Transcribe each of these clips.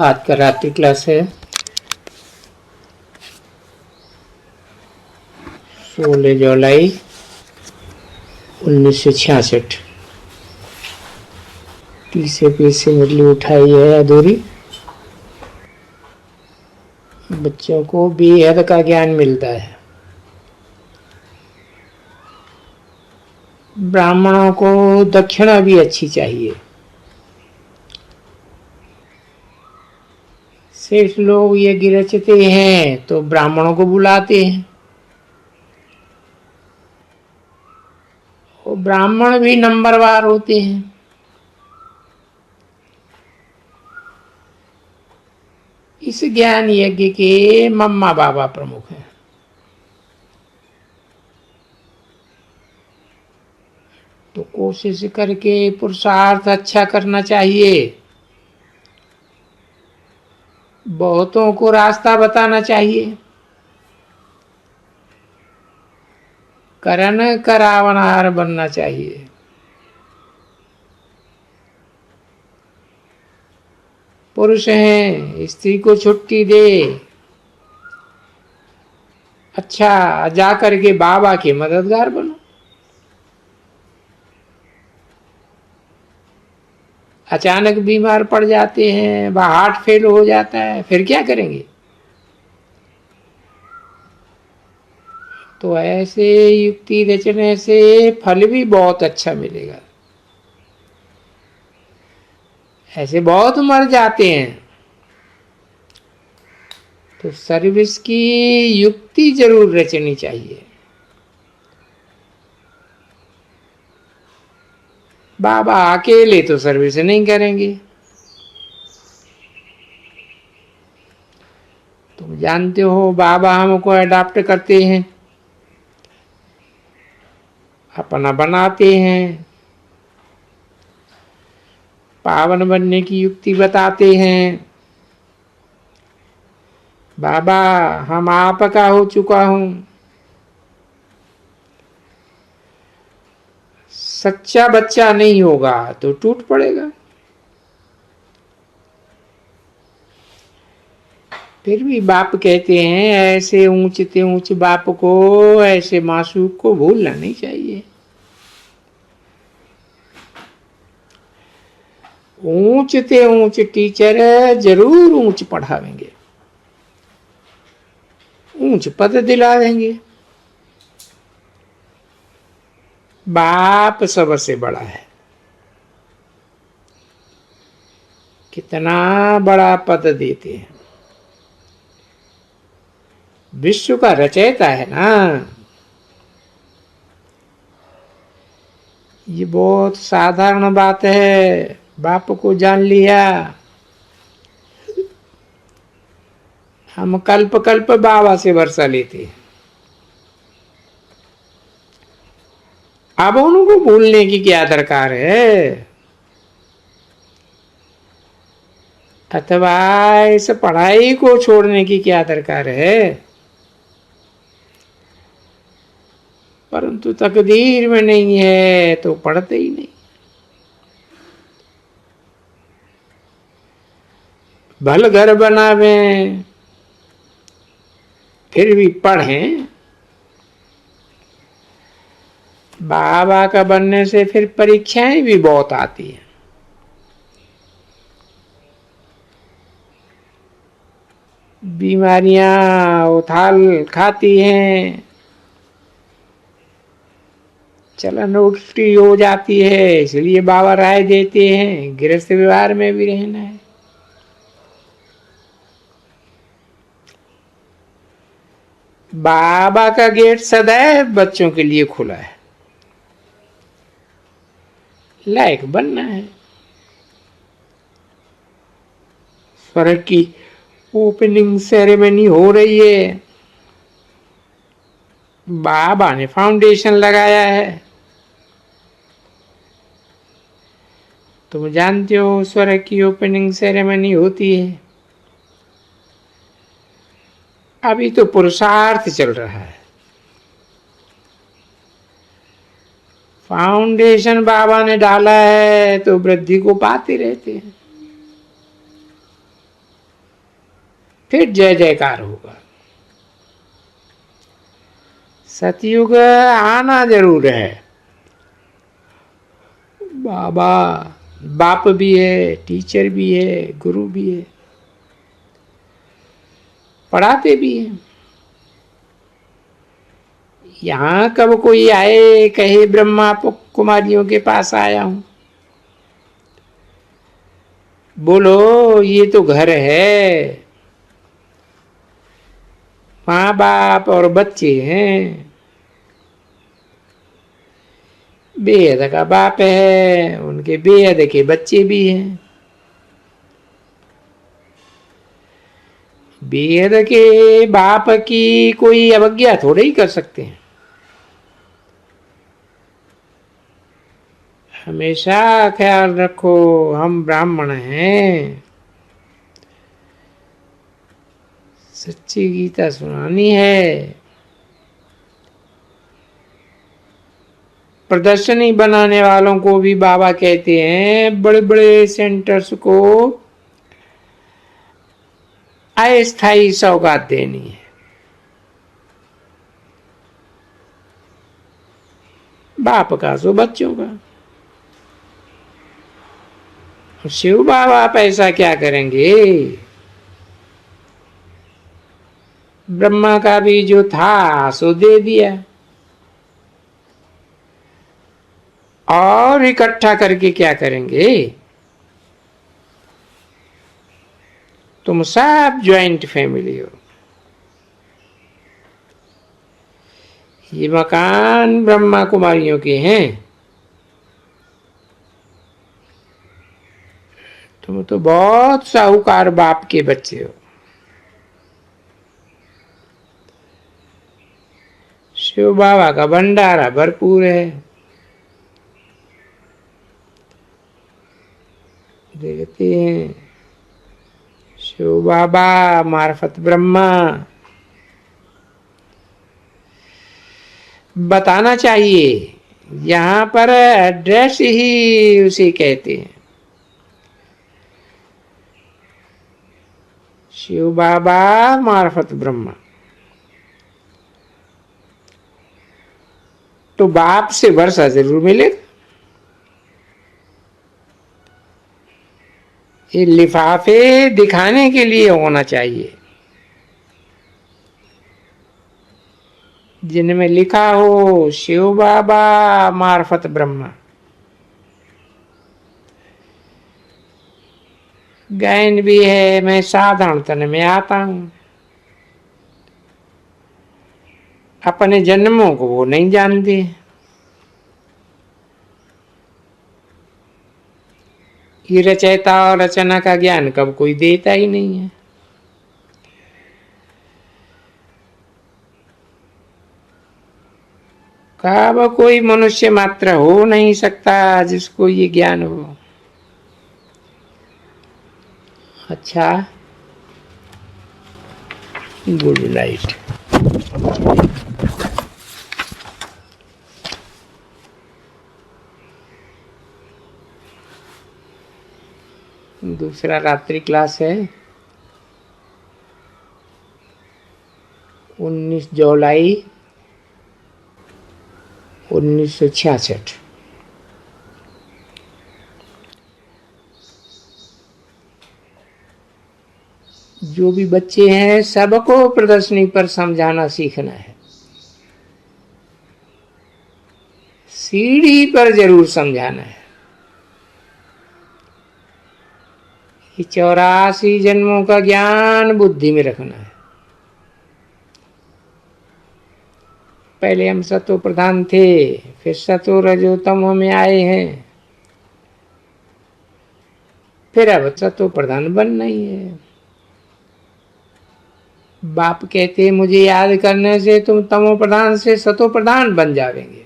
आज karate class है 16 जुलाई 1966। पीछे पीछे मुरली उठाई है अधूरी। बच्चों को बेहद का ज्ञान मिलता है। ब्राह्मणों को दक्षिणा भी अच्छी चाहिए। सेठ लोग ये गिरचते हैं तो ब्राह्मणों को बुलाते हैं। वो ब्राह्मण भी नंबरवार होते हैं। इस ज्ञान यज्ञ के मम्मा बाबा प्रमुख हैं। तो कोशिश करके पुरुषार्थ अच्छा करना चाहिए। बहुतों को रास्ता बताना चाहिए। करण करावनहार बनना चाहिए। पुरुष हैं, स्त्री को छुट्टी दे। अच्छा, जा करके बाबा के मददगार बनो। अचानक बीमार पड़ जाते हैं, वह हार्ट फेल हो जाता है, फिर क्या करेंगे? तो ऐसे युक्ति रचने से फल भी बहुत अच्छा मिलेगा। ऐसे बहुत मर जाते हैं। तो सर्विस की युक्ति जरूर रचनी चाहिए। बाबा अकेले तो सर्विस नहीं करेंगे। तुम जानते हो बाबा हमको अडॉप्ट करते हैं, अपना बनाते हैं, पावन बनने की युक्ति बताते हैं। बाबा हम आपका हो चुका हूं। सच्चा बच्चा नहीं होगा तो टूट पड़ेगा। फिर भी बाप कहते हैं ऐसे ऊंचते ऊंच बाप को, ऐसे मासूक को भूलना नहीं चाहिए। ऊंचते ऊंच टीचर जरूर ऊंच पढ़ावेंगे, ऊंच पद दिला देंगे। बाप सबसे बड़ा है। कितना बड़ा पद देते हैं। विश्व का रचयिता है ना। ये बहुत साधारण बात है। बाप को जान लिया। हम कल्प कल्प बाबा से वर्षा लेते हैं। अब उनको भूलने की क्या दरकार है? अथवा इस पढ़ाई को छोड़ने की क्या दरकार है? परंतु तकदीर में नहीं है तो पढ़ते ही नहीं। भल घर बनावें फिर भी पढ़ें। बाबा का बनने से फिर परीक्षाएं भी बहुत आती हैं। बीमारियां उथाल खाती हैं, चलन उल्टी हो जाती है। इसलिए बाबा राय देते हैं गृहस्थ व्यवहार में भी रहना है। बाबा का गेट सदैव बच्चों के लिए खुला है। लायक बनना है। स्वर्ग की ओपनिंग सेरेमनी हो रही है। बाबा ने फाउंडेशन लगाया है। तुम जानते हो स्वर्ग की ओपनिंग सेरेमनी होती है। अभी तो पुरुषार्थ चल रहा है। फाउंडेशन बाबा ने डाला है तो वृद्धि को पाते रहते हैं। फिर जय जयकार होगा। सतयुग आना जरूर है। बाबा बाप भी है, टीचर भी है, गुरु भी है, पढ़ाते भी हैं। यहाँ कब कोई आए कहे ब्रह्मा कुमारियों के पास आया हूं, बोलो ये तो घर है, माँ बाप और बच्चे हैं। बेहद का बाप है, उनके बेहद के बच्चे भी हैं। बेहद के बाप की कोई अवज्ञा थोड़े ही कर सकते हैं। हमेशा ख्याल रखो, हम ब्राह्मण हैं, सच्ची गीता सुनानी है। प्रदर्शनी बनाने वालों को भी बाबा कहते हैं बड़े बड़े सेंटर्स को अस्थायी सौगात देनी है। बाप का सो बच्चों का। शिव बाबा पैसा क्या करेंगे? ब्रह्मा का भी जो था सो दे दिया, और इकट्ठा करके क्या करेंगे? तुम सब ज्वाइंट फैमिली हो। ये मकान ब्रह्मा कुमारियों के हैं, तुम तो बहुत साहूकार बाप के बच्चे हो। शिव बाबा का भंडारा भरपूर है। देखते हैं शिव बाबा मार्फत ब्रह्मा। बताना चाहिए, यहाँ पर एड्रेस ही उसे कहते हैं। शिव बाबा मार्फत ब्रह्मा। तो बाप से वर्षा जरूर मिलेगा। ये लिफाफे दिखाने के लिए होना चाहिए, जिनमें लिखा हो शिव बाबा मार्फत ब्रह्मा। गायन भी है, मैं साधारण तन में आता हूं। अपने जन्मों को वो नहीं जानते। ये रचयिता और रचना का ज्ञान कब कोई देता ही नहीं है। कब कोई मनुष्य मात्र हो नहीं सकता जिसको ये ज्ञान हो। अच्छा, गुड नाइट। दूसरा रात्रि क्लास है 19 जुलाई 1966। जो भी बच्चे हैं सबको प्रदर्शनी पर समझाना सीखना है। सीढ़ी पर जरूर समझाना है। ये 84 जन्मों का ज्ञान बुद्धि में रखना है। पहले हम सतो प्रधान थे, फिर सतो रजोतम में आए हैं, फिर अब सतो प्रधान बनना ही है। बाप कहते हैं मुझे याद करने से तुम तमो प्रधान से सतो प्रधान बन जाएंगे।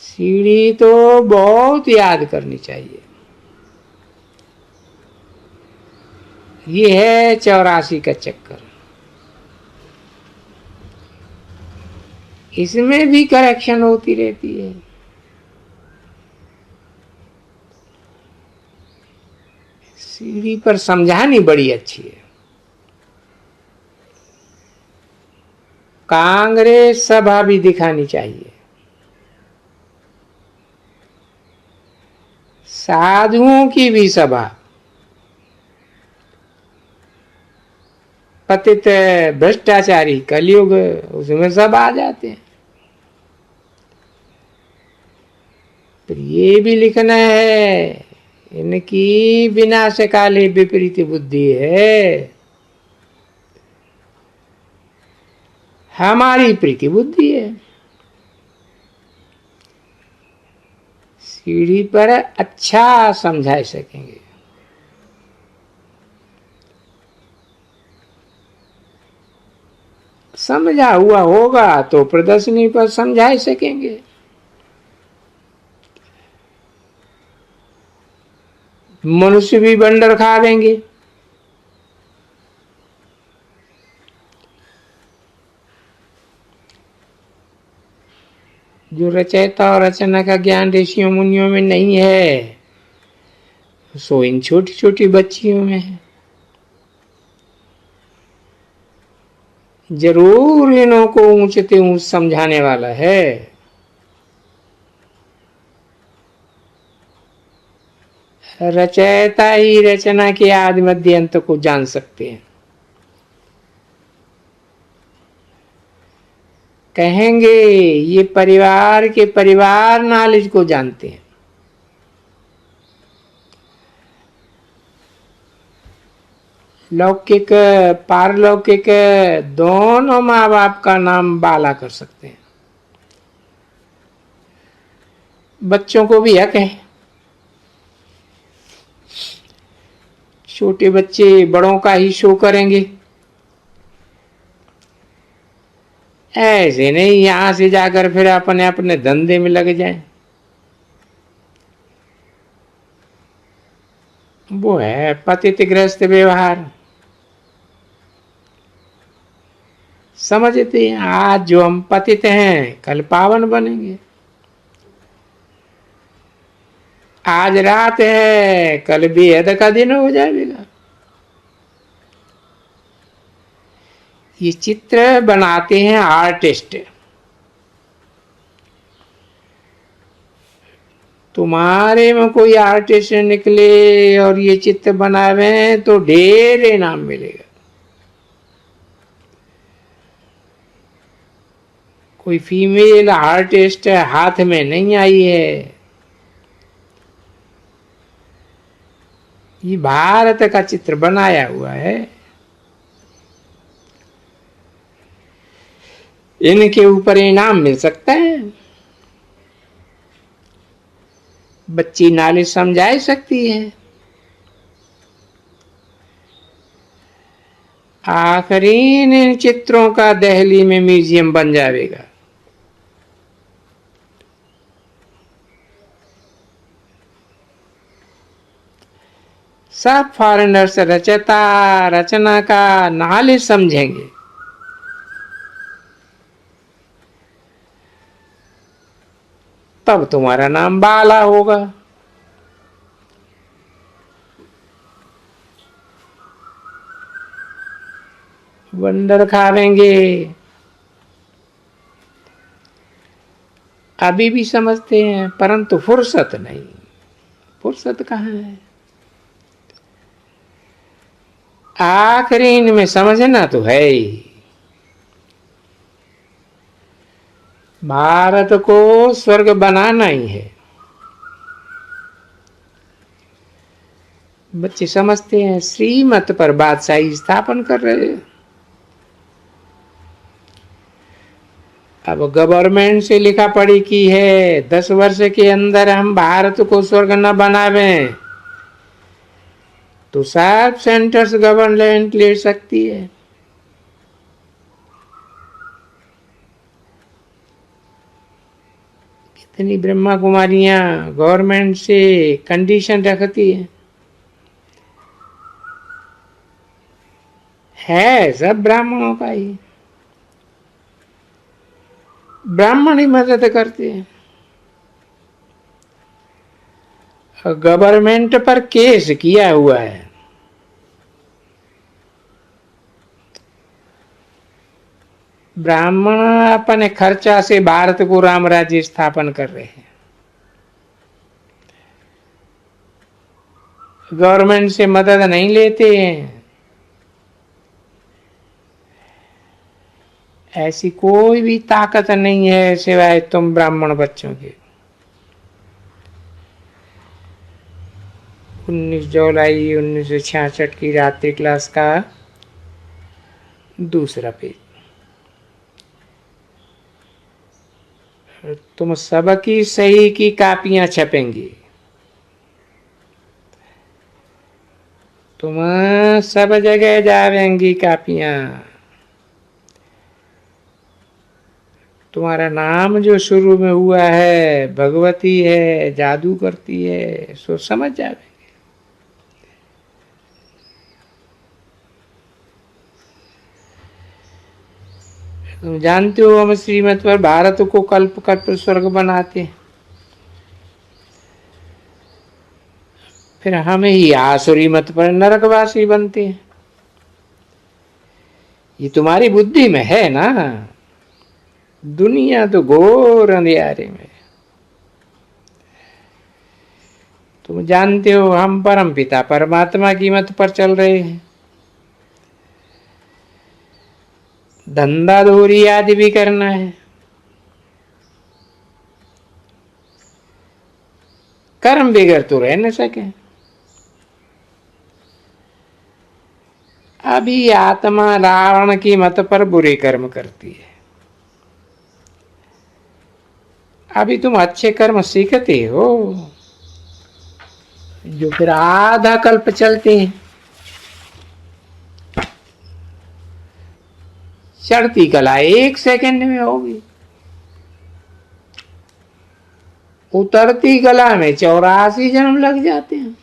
सीढ़ी तो बहुत याद करनी चाहिए। ये है 84 का चक्कर। इसमें भी करेक्शन होती रहती है। सीढ़ी टीवी पर समझानी बड़ी अच्छी है। कांग्रेस सभा भी दिखानी चाहिए, साधुओं की भी सभा, पतित भ्रष्टाचारी कलयुग, उसमें सब आ जाते हैं। फिर ये भी लिखना है, इनकी विनाशकाले विपरीत बुद्धि है, हमारी प्रीति बुद्धि है। सीढ़ी पर अच्छा समझा सकेंगे, समझा हुआ होगा तो प्रदर्शनी पर समझा सकेंगे। मनुष्य भी बंडर खा देंगे। जो रचयिता और रचना का ज्ञान ऋषियों मुनियों में नहीं है, सो इन छोटी छोटी बच्चियों में है। जरूर इन्हों को ऊंचते ऊंच समझाने वाला है। रचयिता ही रचना के आदि मध्य अंत को जान सकते हैं। कहेंगे ये परिवार के परिवार नॉलेज को जानते हैं। लौकिक पारलौकिक दोनों माँ बाप का नाम बाला कर सकते हैं। बच्चों को भी हक है। छोटे बच्चे बड़ों का ही शो करेंगे, ऐसे नहीं यहां से जाकर फिर अपने अपने धंधे में लग जाए। वो है पतितग्रस्त व्यवहार। समझते हैं आज जो हम पतित हैं कल पावन बनेंगे, आज रात है कल बेहद का दिन हो जाएगा। ये चित्र बनाते हैं आर्टिस्ट। तुम्हारे में कोई आर्टिस्ट निकले और ये चित्र बनावे तो ढेर इनाम मिलेगा। कोई फीमेल आर्टिस्ट हाथ में नहीं आई है। ये भारत का चित्र बनाया हुआ है। इनके ऊपर इनाम मिल सकता है। बच्ची नाले समझा सकती है। आखिरी इन चित्रों का दिल्ली में म्यूजियम बन जाएगा। सब फॉरेनर्स रचता रचना का नॉलेज समझेंगे। तब तुम्हारा नाम बाला होगा। बंदर खावेंगे। अभी भी समझते हैं परंतु फुर्सत नहीं। फुर्सत कहाँ है? आखिरी इनमें समझना तो है ही। भारत को स्वर्ग बनाना ही है। बच्चे समझते हैं श्रीमत पर बादशाही स्थापन कर रहे हैं। अब गवर्नमेंट से लिखा पढ़ी की है 10 वर्ष के अंदर हम भारत को स्वर्ग न बनावे तो सब सेंटर्स गवर्नमेंट ले सकती है। कितनी ब्रह्मा कुमारियां गवर्नमेंट से कंडीशन रखती है सब ब्राह्मणों का ही। ब्राह्मण ही मदद करते हैं। गवर्नमेंट पर केस किया हुआ है। ब्राह्मण अपने खर्चा से भारत को राम राज्य स्थापन कर रहे हैं, गवर्नमेंट से मदद नहीं लेते हैं। ऐसी कोई भी ताकत नहीं है सिवाय तुम ब्राह्मण बच्चों के। 19 जुलाई 1966 की रात्रि क्लास का दूसरा पेज। तुम सबकी सही की कापियां छपेंगी, तुम सब जगह जावेंगी कापियां। तुम्हारा नाम जो शुरू में हुआ है भगवती है, जादू करती है, सो समझ जावे। तुम जानते हो हम श्रीमत पर भारत को कल्प कल्प स्वर्ग बनाते हैं, फिर हमें ही आसुरी मत पर नरकवासी बनते हैं। ये तुम्हारी बुद्धि में है ना। दुनिया तो घोर अंधियारे में। तुम जानते हो हम परम पिता परमात्मा की मत पर चल रहे हैं। धंधा धोरी आदि भी करना है, कर्म बगैर तो रह न सके। अभी आत्मा रावण की मत पर बुरे कर्म करती है, अभी तुम अच्छे कर्म सीखते हो जो फिर आधा कल्प चलते हैं। चढ़ती कला 1 सेकंड में होगी, उतरती कला में 84 जन्म लग जाते हैं।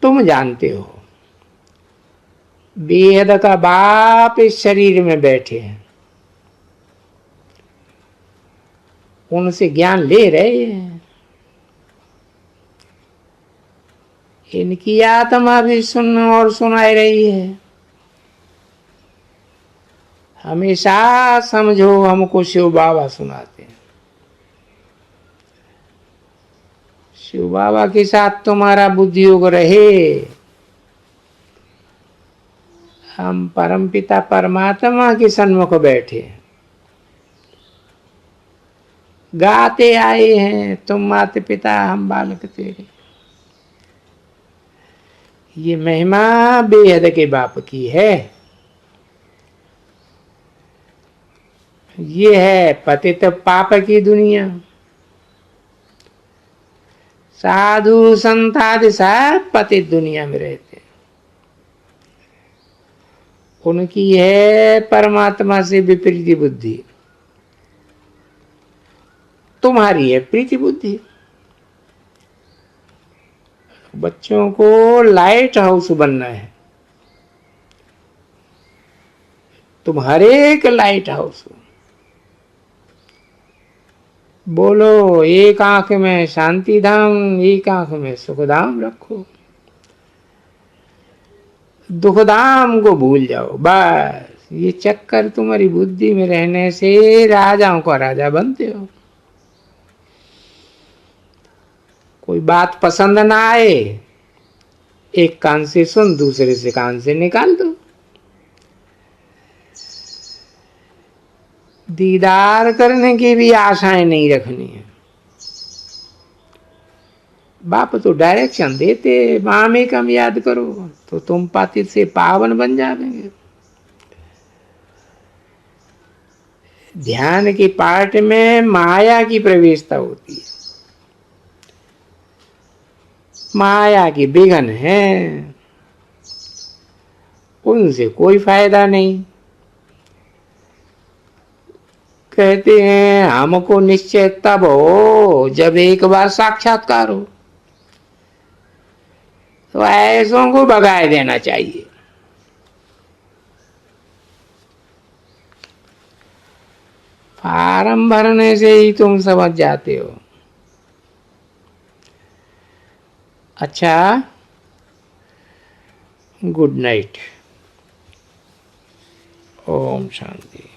तुम जानते हो बेहद का बाप इस शरीर में बैठे हैं, उनसे ज्ञान ले रहे हैं। इनकी आत्मा भी सुन और सुनाई रही है। हमेशा समझो हमको शिव बाबा सुनाते हैं। शिव बाबा के साथ तुम्हारा बुद्धि योग रहे। हम परमपिता परमात्मा के सन्मुख बैठे गाते आए हैं, तुम माता पिता हम बालक तेरे। ये महिमा बेहद के बाप की है। ये है पतित पाप की दुनिया। साधु संत आदि सब पतित दुनिया में रहते, उनकी है परमात्मा से विपरीत बुद्धि, तुम्हारी है प्रीति बुद्धि। बच्चों को लाइट हाउस बनना है, तुम हर एक लाइट हाउस हो। बोलो एक आंख में शांति धाम, एक आंख में सुख धाम रखो। दुख धाम को भूल जाओ बस। ये चक्कर तुम्हारी बुद्धि में रहने से राजाओं का राजा बनते हो। कोई बात पसंद ना आए, एक कान से सुन, दूसरे से कान से निकाल दो। दीदार करने की भी आशाएं नहीं रखनी है। बाप तो डायरेक्शन देते, मामे कम याद करो तो तुम पातित से पावन बन जाएंगे। ध्यान के पार्ट में माया की प्रवेशता होती है। माया की विघन है, उनसे कोई फायदा नहीं। कहते हैं हमको निश्चय तब हो जब एक बार साक्षात्कार हो। तो ऐसों को भगाए देना चाहिए। फार्म भरने से ही तुम समझ जाते हो। अच्छा, गुड नाइट। ओम शांति।